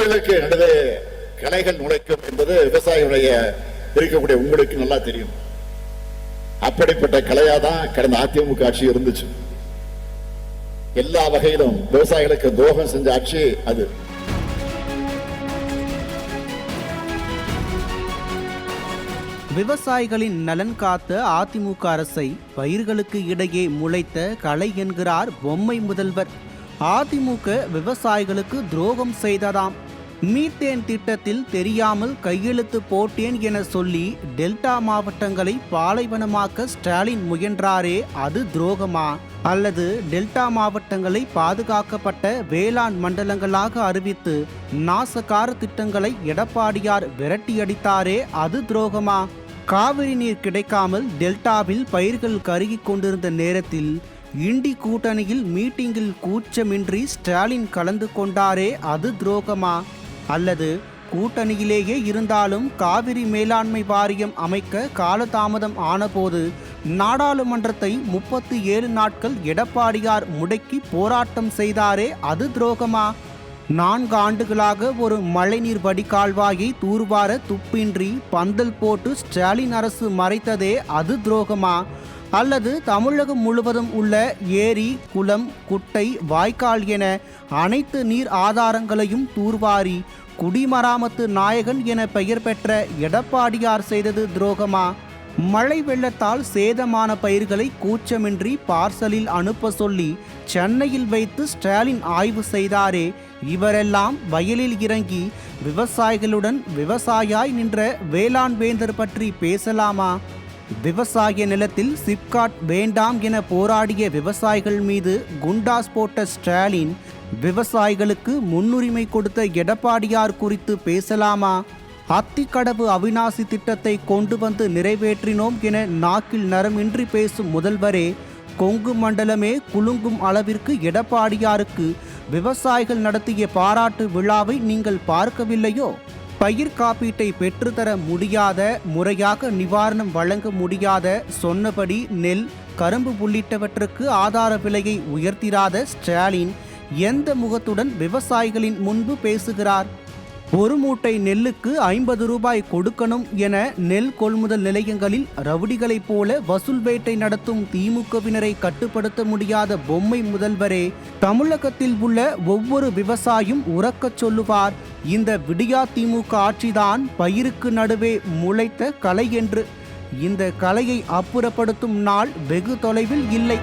பயிர்களுக்கு நடுவே களைகள் நுழைக்கும் என்பது விவசாயிகளுடைய இருக்கக்கூடிய உங்களுக்கு நல்லா தெரியும். அப்படிப்பட்ட கலையாதான் கடந்த அதிமுக ஆட்சி இருந்துச்சு. எல்லா வகையிலும் விவசாயிகளுக்கு துரோகம் செஞ்ச ஆட்சி அது. விவசாயிகளின் நலன் காத்த அதிமுக அரசை பயிர்களுக்கு இடையே முளைத்த களை என்கிறார் பொம்மை முதல்வர். அதிமுக விவசாயிகளுக்கு துரோகம் செய்ததாம். மீத்தேன் திட்டத்தில் தெரியாமல் கையெழுத்து போட்டேன் என சொல்லி டெல்டா மாவட்டங்களை பாலைவனமாக்க ஸ்டாலின் முயன்றாரே, அது துரோகமா? அல்லது டெல்டா மாவட்டங்களை பாதுகாக்கப்பட்ட வேளாண் மண்டலங்களாக அறிவித்து நாசகார திட்டங்களை எடப்பாடியார் விரட்டியடித்தாரே, அது துரோகமா? காவிரி நீர் கிடைக்காமல் டெல்டாவில் பயிர்கள் கருகி கொண்டிருந்த நேரத்தில் இண்டி கூட்டணியில் மீட்டிங்கில் கூச்சமின்றி ஸ்டாலின் கலந்து கொண்டாரே, அது துரோகமா? அல்லது கூட்டணியிலேயே இருந்தாலும் காவிரி மேலாண்மை வாரியம் அமைக்க காலதாமதம் ஆனபோது நாடாளுமன்றத்தை 37 நாட்கள் எடப்பாடியார் முடக்கி போராட்டம் செய்தாரே, அது துரோகமா? 4 ஆண்டுகளாக ஒரு மழைநீர் வடிகால்வாயை தூர்வார துப்பின்றி பந்தல் போட்டு ஸ்டாலின் அரசு மறைத்ததே, அது துரோகமா? அல்லது தமிழகம் முழுவதும் உள்ள ஏரி, குளம், குட்டை, வாய்க்கால் என அனைத்து நீர் ஆதாரங்களையும் தூர்வாரி குடிமராமத்து நாயகன் என பெயர் பெற்ற எடப்பாடியார் செய்தது துரோகமா? மழை வெள்ளத்தால் சேதமான பயிர்களை கூச்சமின்றி பார்சலில் அனுப்ப சொல்லி சென்னையில் வைத்து ஸ்டாலின் ஆய்வு செய்தாரே, இவரெல்லாம் வயலில் இறங்கி விவசாயிகளுடன் விவசாயாய் நின்ற வேளாண் வேந்தர் பற்றி பேசலாமா? விவசாய நிலத்தில் சிப்காட் வேண்டாம் என போராடிய விவசாயிகள் மீது குண்டாஸ் போட்ட ஸ்டாலின் விவசாயிகளுக்கு முன்னுரிமை கொடுத்த எடப்பாடியார் குறித்து பேசலாமா? அத்திக்கடவு அவிநாசி திட்டத்தை கொண்டு வந்து நிறைவேற்றினோம் என நாக்கில் நரமின்றி பேசும் முதல்வரே, கொங்கு மண்டலமே குலுங்கும் அளவிற்கு எடப்பாடியாருக்கு விவசாயிகள் நடத்திய பாராட்டு விழாவை நீங்கள் பார்க்கவில்லையோ? பயிர் காப்பீட்டை பெற்றுத்தர முடியாத, முறையாக நிவாரணம் வழங்க முடியாத, சொன்னபடி நெல், கரும்பு உள்ளிட்டவற்றுக்கு ஆதார விலையை உயர்த்திராத ஸ்டாலின் எந்த முகத்துடன் விவசாயிகளின் முன்பு பேசுகிறார்? ஒரு மூட்டை நெல்லுக்கு 50 ரூபாய் கொடுக்கணும் என நெல் கொள்முதல் நிலையங்களில் ரவுடிகளைப் போல வசூல் வேட்டை நடத்தும் திமுகவினரை கட்டுப்படுத்த முடியாத பொம்மை முதல்வரே, தமிழகத்தில் உள்ள ஒவ்வொரு விவசாயியும் உறக்கச் சொல்லுவார், இந்த விடியா திமுக ஆட்சிதான் பயிருக்கு நடுவே முளைத்த களை என்று. இந்த கலையை அப்புறப்படுத்தும் நாள் வெகு தொலைவில் இல்லை.